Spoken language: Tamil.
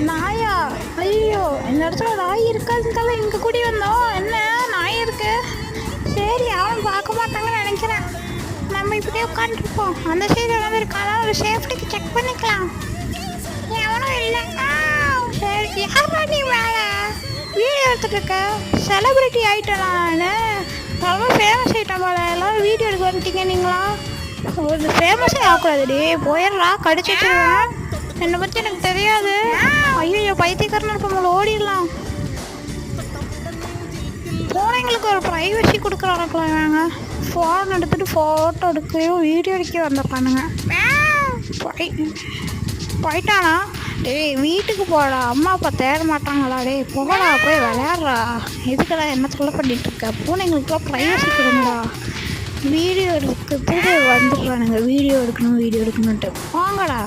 நாயா? ஐயோ, இந்த இடத்துல நாய் இருக்காதுனால இங்கே கூடி வந்தோம். என்ன நாய் இருக்கு? சரி, அவன் பார்க்க மாட்டாங்கன்னு நினைக்கிறேன். நம்ம இப்படியே உட்காந்துருப்போம். அந்த சைடு வந்து இருக்கானா ஒரு சேஃப்டிக்கு செக் பண்ணிக்கலாம். எவனும் இல்லை. சரி, யாரா நீ மேலே வீடியோ எடுத்துட்டு இருக்க? செலிபிரிட்டி ஆகிட்டேன் நான். ரொம்ப ஃபேமஸ் ஆகிட்டேன் போல. எல்லோரும் வீடியோ எடுக்க வந்துட்டீங்க நீங்களா? ஒரு ஃபேமஸே ஆகக்கூடாதுடி. போயிடுறா, கடிச்சு வச்சுருவேன். என்னை பற்றி எனக்கு தெரியாது. ஐயோ, பைத்தியக்காரன் இருப்போம், ஓடிடலாம். போனவங்களுக்கு ஒரு ப்ரைவசி கொடுக்குறானுக்கலாம் இவங்க. ஃபோன் எடுத்துகிட்டு ஃபோட்டோ எடுக்கையும் வீடியோ எடுக்க வந்துடுறானுங்க. போயிட்டானா? டேய், வீட்டுக்கு போடா. அம்மா அப்பா தேட மாட்டாங்களா? டேய் போகடா, போய் விளையாடுறா. இதுக்கெல்லாம் என்னத்துக்குள்ளே பண்ணிகிட்டு இருக்க? பூனைங்களுக்குலாம் ப்ரைவசி கொடுங்கடா. வீடியோ எடுக்கிறதுக்கு வந்துடுறானுங்க. வீடியோ எடுக்கணும்ன்ட்டு வாங்கடா.